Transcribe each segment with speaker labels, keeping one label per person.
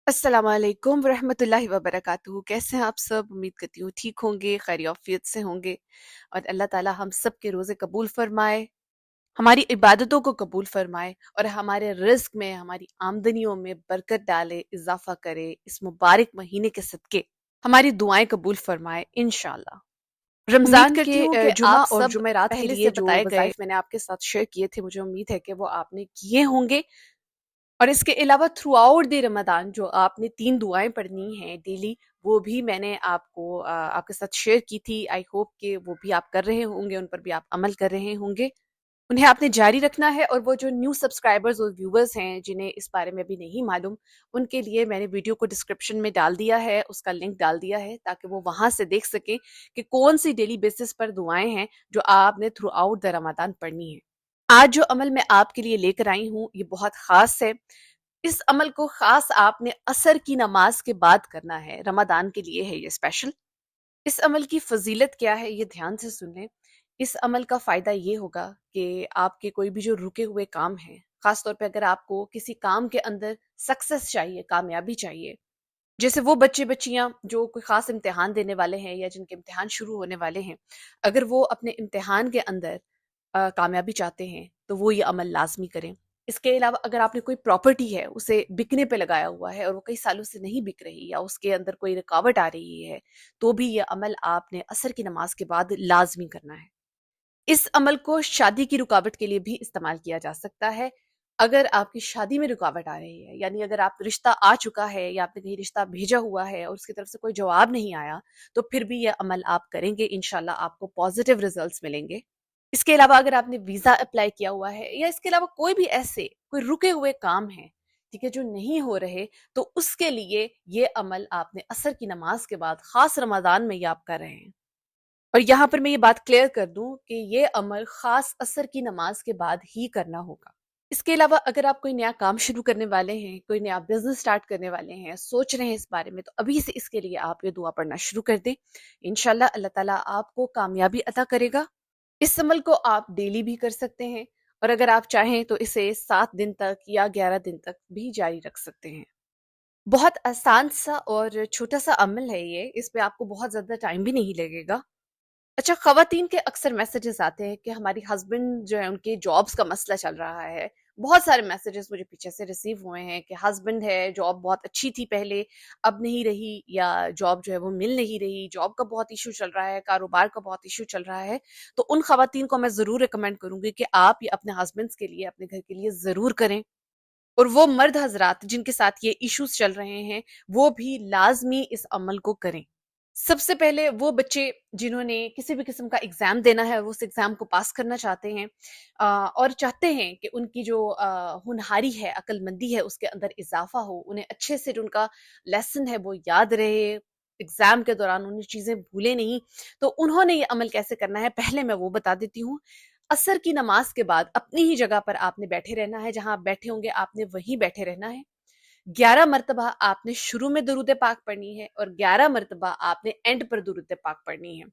Speaker 1: अस्सलाम वालेकुम रहमतुल्लाहि व बरकातुहू। कैसे हैं आप सब? उम्मीद करती हूँ ठीक होंगे, खैरियत से होंगे और अल्लाह ताला हम सब के रोज़े कबूल फरमाए, हमारी इबादतों को कबूल फरमाए और हमारे रिज़्क में, हमारी आमदनियों में बरकत डाले, इज़ाफ़ा करे। इस मुबारक महीने के सदके हमारी दुआएं कबूल फरमाए इंशाअल्लाह।
Speaker 2: उम्मीद
Speaker 1: रमज़ान
Speaker 2: करती
Speaker 1: के
Speaker 2: हूँ कि
Speaker 1: जुमा
Speaker 2: आप
Speaker 1: और
Speaker 2: सब
Speaker 1: जुमेरात के
Speaker 2: पहले
Speaker 1: लिए
Speaker 2: से
Speaker 1: जो
Speaker 2: बताए गए
Speaker 1: वज़ाइफ मैंने आपके साथ शेयर किए थे, मुझे उम्मीद है कि वो आपने किए होंगे। और इसके अलावा थ्रू आउट द रमदान जो आपने 3 दुआएँ पढ़नी हैं डेली, वो भी मैंने आपको आपके साथ शेयर की थी। आई होप कि वो भी आप कर रहे होंगे, उन पर भी आप अमल कर रहे होंगे। उन्हें आपने जारी रखना है और वो जो न्यू सब्सक्राइबर्स और व्यूअर्स हैं, जिन्हें इस बारे में अभी नहीं मालूम, उनके लिए मैंने वीडियो को डिस्क्रिप्शन में डाल दिया है, उसका लिंक डाल दिया है ताकि वो वहाँ से देख सकें कि कौन-सी डेली बेसिस पर दुआएँ हैं, जो आपने थ्रू आउट द रमदान पढ़नी है। आज जो अमल मैं आपके लिए लेकर आई हूँ, ये बहुत ख़ास है। इस अमल को ख़ास आपने असर की नमाज के बाद करना है, रमदान के लिए है ये स्पेशल। इस अमल की फ़ज़ीलत क्या है, ये ध्यान से सुन लें। इस अमल का फ़ायदा ये होगा कि आपके कोई भी जो रुके हुए काम हैं, ख़ास तौर पे अगर आपको किसी काम के अंदर सक्सेस चाहिए, कामयाबी चाहिए, जैसे वो बच्चे-बच्चियाँ जो कोई ख़ास इम्तिहान देने वाले हैं या जिनके इम्तिहान शुरू होने वाले हैं, अगर वो अपने इम्तिहान के अंदर कामयाबी चाहते हैं, तो वो ये अमल लाज़मी करें। इसके अलावा अगर आपने कोई प्रॉपर्टी है, उसे बिकने पे लगाया हुआ है और वो कई सालों से नहीं बिक रही या उसके अंदर कोई रुकावट आ रही है, तो भी ये अमल आपने असर की नमाज़ के बाद लाज़मी करना है। इस अमल को शादी की रुकावट के लिए भी इस्तेमाल किया जा सकता है। अगर आपकी शादी में रुकावट आ रही है, यानी अगर आप रिश्ता आ चुका है या आपने कहीं रिश्ता भेजा हुआ है और उसकी तरफ से कोई जवाब नहीं आया, तो फिर भी ये अमल आप करेंगे, इंशाल्लाह आपको पॉजिटिव रिजल्ट्स मिलेंगे। इसके अलावा अगर आपने वीज़ा अप्लाई किया हुआ है या इसके अलावा कोई भी ऐसे कोई रुके हुए काम हैं, ठीक है, जो नहीं हो रहे, तो उसके लिए ये अमल आपने असर की नमाज के बाद, ख़ास रमज़ान में ये आप कर रहे हैं। और यहाँ पर मैं ये बात क्लियर कर दूं कि ये अमल खास असर की नमाज के बाद ही करना होगा। इसके अलावा अगर आप कोई नया काम शुरू करने वाले हैं, कोई नया बिजनेस स्टार्ट करने वाले हैं, सोच रहे हैं इस बारे में, तो अभी से इसके लिए आप ये दुआ पढ़ना शुरू कर दें। इंशाल्लाह अल्लाह ताला आपको कामयाबी अता करेगा। इस अमल को आप डेली भी कर सकते हैं और अगर आप चाहें तो इसे 7 दिन तक या 11 दिन तक भी जारी रख सकते हैं। बहुत आसान सा और छोटा सा अमल है ये, इस पे आपको बहुत ज़्यादा टाइम भी नहीं लगेगा। अच्छा, ख़वातीन के अक्सर मैसेजेस आते हैं कि हमारी हस्बैंड जो है उनके जॉब्स का मसला चल रहा है। बहुत सारे मैसेजेस मुझे पीछे से रिसीव हुए हैं कि हस्बैंड है, जॉब बहुत अच्छी थी पहले, अब नहीं रही, या जॉब जो है वो मिल नहीं रही, जॉब का बहुत इश्यू चल रहा है, कारोबार का बहुत इश्यू चल रहा है। तो उन ख़वातीन को मैं ज़रूर रिकमेंड करूँगी कि आप ये अपने हस्बैंड्स के लिए, अपने घर के लिए ज़रूर करें। और वो मर्द हज़रात जिनके साथ ये इश्यूज़ चल रहे हैं, वो भी लाज़मी इस अमल को करें। सबसे पहले वो बच्चे जिन्होंने किसी भी किस्म का एग्ज़ाम देना है और वो उस एग्ज़ाम को पास करना चाहते हैं, और चाहते हैं कि उनकी जो होनहारी है, अक्लमंदी है, उसके अंदर इज़ाफ़ा हो, उन्हें अच्छे से जो उनका लेसन है वो याद रहे, एग्ज़ाम के दौरान उन्हें चीज़ें भूलें नहीं, तो उन्होंने ये अमल कैसे करना है, पहले मैं वो बता देती हूँ। असर की नमाज के बाद अपनी ही जगह पर आपने बैठे रहना है, जहाँ आप बैठे होंगे आपने वहीं बैठे रहना है। 11 मर्तबा आपने शुरू में दुरूद पाक पढ़नी है और 11 मर्तबा आपने एंड पर दुरूद पाक पढ़नी है।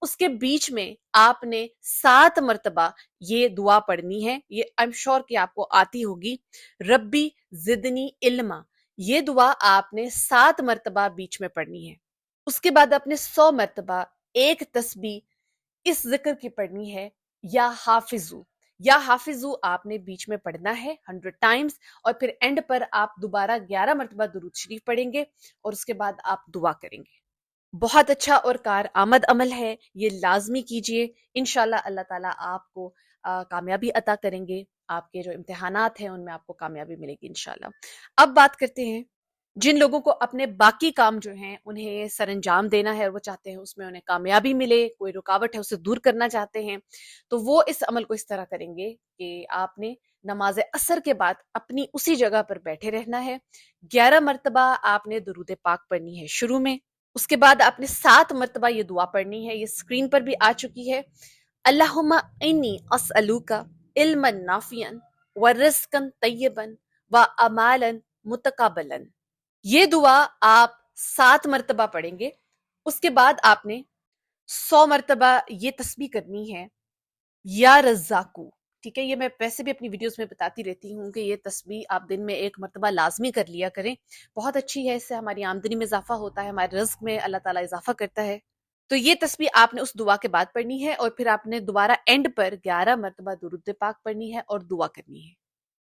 Speaker 1: उसके बीच में आपने 7 मर्तबा ये दुआ पढ़नी है। ये आई एम श्योर कि आपको आती होगी। रब्बी ज़िदनी इल्मा, ये दुआ आपने 7 मर्तबा बीच में पढ़नी है। उसके बाद आपने 100 मर्तबा एक तस्बीह इस ज़िक्र की पढ़नी है, या हाफिज़ू। या हाफिज़ू आपने बीच में पढ़ना है 100 टाइम्स और फिर एंड पर आप दोबारा 11 मर्तबा दुरूद शरीफ पढ़ेंगे और उसके बाद आप दुआ करेंगे। बहुत अच्छा और कार आमद अमल है, ये लाजमी कीजिए। इंशाल्लाह अल्लाह ताला आपको कामयाबी अता करेंगे। आपके जो इम्तिहानात हैं उनमें आपको कामयाबी मिलेगी इंशाल्लाह। अब बात करते हैं जिन लोगों को अपने बाकी काम जो हैं उन्हें सरंजाम देना है और वो चाहते हैं उसमें उन्हें कामयाबी मिले, कोई रुकावट है उसे दूर करना चाहते हैं, तो वो इस अमल को इस तरह करेंगे कि आपने नमाज असर के बाद अपनी उसी जगह पर बैठे रहना है। 11 मरतबा आपने दुरूद पाक पढ़नी है शुरू में। उसके बाद आपने 7 मरतबा ये दुआ पढ़नी है, ये स्क्रीन पर भी आ चुकी है। अल्लाहुम्मा इन्नी अस्अलुका इल्मन नाफियन व रिज़्क़न तय्यबन व अमालन मुतक़ब्बलन। ये दुआ आप 7 मरतबा पढ़ेंगे। उसके बाद आपने 100 मरतबा ये तस्बीह करनी है, या रज़्ज़ाकू। ٹھیک ہے، یہ میں ویسے بھی اپنی ویڈیوز میں بتاتی رہتی ہوں کہ یہ تسبیح آپ دن میں ایک مرتبہ لازمی کر لیا کریں، بہت اچھی ہے، اس سے ہماری آمدنی میں اضافہ ہوتا ہے، ہمارے رزق میں اللہ تعالیٰ اضافہ کرتا ہے۔ تو یہ تسبیح آپ نے اس دعا کے بعد پڑھنی ہے، اور پھر آپ نے دوبارہ اینڈ پر 11 مرتبہ درود پاک پڑھنی ہے اور دعا کرنی ہے۔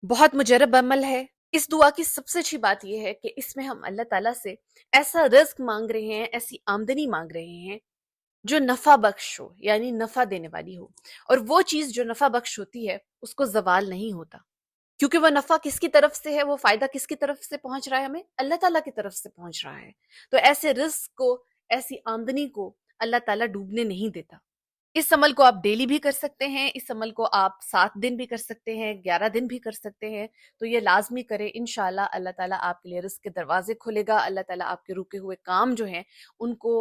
Speaker 1: بہت مجرب عمل ہے۔ اس دعا کی سب سے اچھی بات یہ ہے کہ اس میں ہم اللہ تعالیٰ سے ایسا رزق مانگ رہے ہیں، ایسی آمدنی مانگ رہے ہیں جو نفع بخش ہو، یعنی نفع دینے والی ہو، اور وہ چیز جو نفع بخش ہوتی ہے اس کو زوال نہیں ہوتا، کیونکہ وہ نفع کس کی طرف سے ہے، وہ فائدہ کس کی طرف سے پہنچ رہا ہے، ہمیں اللہ تعالیٰ کی طرف سے پہنچ رہا ہے۔ تو ایسے رزق کو، ایسی آمدنی کو اللہ تعالیٰ ڈوبنے نہیں دیتا۔ اس عمل کو آپ ڈیلی بھی کر سکتے ہیں، اس عمل کو آپ 7 دن بھی کر سکتے ہیں، 11 دن بھی کر سکتے ہیں، تو یہ لازمی کریں، انشاءاللہ اللہ تعالیٰ آپ کے لیے رزق کے دروازے کھولے گا، اللہ تعالیٰ آپ کے رکے ہوئے کام جو ہیں ان کو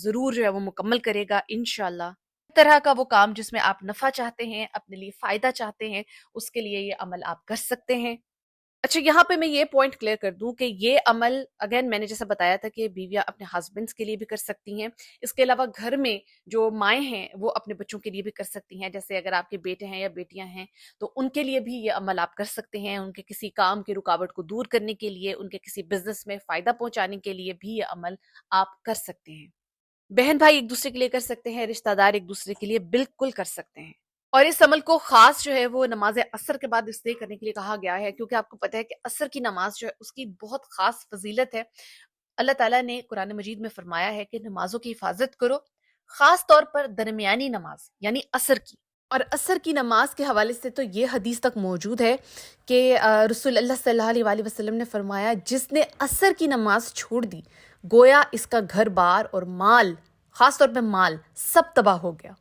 Speaker 1: ضرور جو ہے وہ مکمل کرے گا انشاءاللہ۔ اس طرح کا وہ کام جس میں آپ نفع چاہتے ہیں، اپنے لیے فائدہ چاہتے ہیں، اس کے لیے یہ عمل آپ کر سکتے ہیں۔ اچھا، یہاں پہ میں یہ پوائنٹ کلیئر کر دوں کہ یہ عمل اگین میں نے جیسا بتایا تھا کہ بیویاں اپنے ہسبینڈس کے لیے بھی کر سکتی ہیں، اس کے علاوہ گھر میں جو مائیں ہیں وہ اپنے بچوں کے لیے بھی کر سکتی ہیں، جیسے اگر آپ کے بیٹے ہیں یا بیٹیاں ہیں تو ان کے لیے بھی یہ عمل آپ کر سکتے ہیں، ان کے کسی کام کی رکاوٹ کو دور کرنے کے لیے، ان کے کسی بزنس میں فائدہ پہنچانے کے لیے بھی یہ عمل آپ کر سکتے ہیں۔ بہن بھائی ایک دوسرے کے لیے کر سکتے ہیں، رشتہ دار ایک دوسرے کے لیے بالکل کر سکتے ہیں۔ اور اس عمل کو خاص جو ہے وہ نماز عصر کے بعد اس لیے کرنے کے لیے کہا گیا ہے کیونکہ آپ کو پتہ ہے کہ عصر کی نماز جو ہے اس کی بہت خاص فضیلت ہے۔ اللہ تعالیٰ نے قرآن مجید میں فرمایا ہے کہ نمازوں کی حفاظت کرو، خاص طور پر درمیانی نماز یعنی عصر کی۔ اور عصر کی نماز کے حوالے سے تو یہ حدیث تک موجود ہے کہ رسول اللہ صلی اللہ علیہ وآلہ وسلم نے فرمایا جس نے عصر کی نماز چھوڑ دی گویا اس کا گھر بار اور مال، خاص طور پہ مال، سب تباہ ہو گیا۔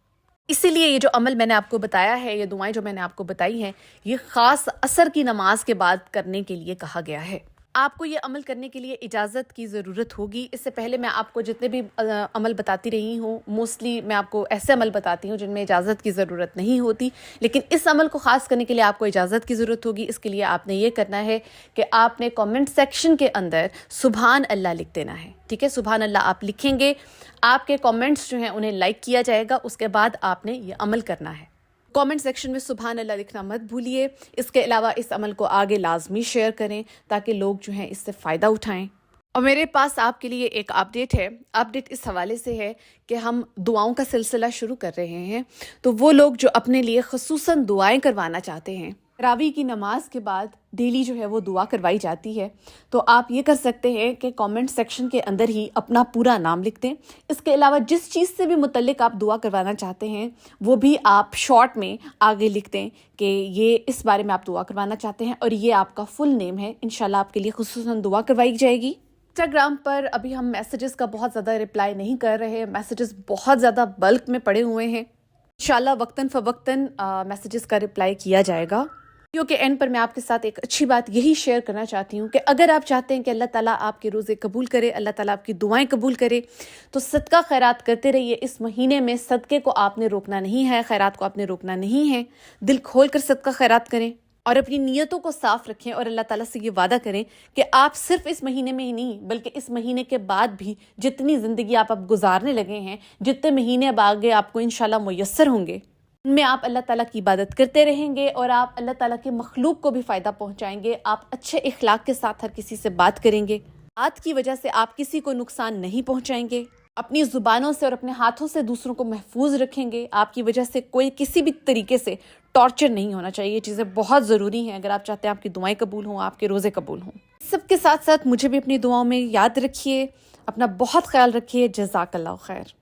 Speaker 1: اسی لیے یہ جو عمل میں نے آپ کو بتایا ہے، یہ دعائیں جو میں نے آپ کو بتائی ہیں، یہ خاص عصر کی نماز کے بعد کرنے کے لیے کہا گیا ہے۔ آپ کو یہ عمل کرنے کے لیے اجازت کی ضرورت ہوگی۔ اس سے پہلے میں آپ کو جتنے بھی عمل بتاتی رہی ہوں، موسٹلی میں آپ کو ایسے عمل بتاتی ہوں جن میں اجازت کی ضرورت نہیں ہوتی، لیکن اس عمل کو خاص کرنے کے لیے آپ کو اجازت کی ضرورت ہوگی۔ اس کے لیے آپ نے یہ کرنا ہے کہ آپ نے کامنٹ سیکشن کے اندر سبحان اللہ لکھ دینا ہے، ٹھیک ہے؟ سبحان اللہ آپ لکھیں گے، آپ کے کامنٹس جو ہیں انہیں لائک کیا جائے گا، اس کے بعد آپ نے یہ عمل کرنا ہے۔ کامنٹ سیکشن میں سبحان اللہ لکھنا مت بھولیے۔ اس کے علاوہ اس عمل کو آگے لازمی شیئر کریں تاکہ لوگ جو ہیں اس سے فائدہ اٹھائیں۔ اور میرے پاس آپ کے لیے ایک اپڈیٹ ہے۔ اپڈیٹ اس حوالے سے ہے کہ ہم دعاؤں کا سلسلہ شروع کر رہے ہیں، تو وہ لوگ جو اپنے لیے خصوصاً دعائیں کروانا چاہتے ہیں، تراویح کی نماز کے بعد ڈیلی جو ہے وہ دعا کروائی جاتی ہے، تو آپ یہ کر سکتے ہیں کہ کامنٹ سیکشن کے اندر ہی اپنا پورا نام لکھ دیں۔ اس کے علاوہ جس چیز سے بھی متعلق آپ دعا کروانا چاہتے ہیں وہ بھی آپ شارٹ میں آگے لکھ دیں کہ یہ اس بارے میں آپ دعا کروانا چاہتے ہیں اور یہ آپ کا فل نیم ہے۔ انشاءاللہ آپ کے لیے خصوصاً دعا کروائی جائے گی۔ انسٹاگرام پر ابھی ہم میسیجز کا بہت زیادہ رپلائی نہیں کر رہے، میسیجز بہت زیادہ بلک میں پڑے ہوئے ہیں۔ انشاءاللہ وقتاً فوقتاً میسیجز کا رپلائی کیا جائے گا۔ ویڈیو کے اینڈ پر میں آپ کے ساتھ ایک اچھی بات یہی شیئر کرنا چاہتی ہوں کہ اگر آپ چاہتے ہیں کہ اللہ تعالیٰ آپ کے روزے قبول کرے، اللہ تعالیٰ آپ کی دعائیں قبول کرے، تو صدقہ خیرات کرتے رہیے۔ اس مہینے میں صدقے کو آپ نے روکنا نہیں ہے، خیرات کو آپ نے روکنا نہیں ہے۔ دل کھول کر صدقہ خیرات کریں اور اپنی نیتوں کو صاف رکھیں، اور اللہ تعالیٰ سے یہ وعدہ کریں کہ آپ صرف اس مہینے میں ہی نہیں بلکہ اس مہینے کے بعد بھی جتنی زندگی آپ اب گزارنے لگے ہیں، جتنے مہینے اب آگے آپ کو انشاءاللہ میسر ہوں گے، ان میں آپ اللہ تعالیٰ کی عبادت کرتے رہیں گے اور آپ اللہ تعالیٰ کے مخلوق کو بھی فائدہ پہنچائیں گے۔ آپ اچھے اخلاق کے ساتھ ہر کسی سے بات کریں گے، بات کی وجہ سے آپ کسی کو نقصان نہیں پہنچائیں گے، اپنی زبانوں سے اور اپنے ہاتھوں سے دوسروں کو محفوظ رکھیں گے۔ آپ کی وجہ سے کوئی کسی بھی طریقے سے ٹارچر نہیں ہونا چاہیے۔ یہ چیزیں بہت ضروری ہیں اگر آپ چاہتے ہیں آپ کی دعائیں قبول ہوں، آپ کے روزے قبول ہوں۔ سب کے ساتھ ساتھ مجھے بھی اپنی دعاؤں میں یاد رکھیے، اپنا بہت خیال رکھیے۔ جزاک اللہ خیر۔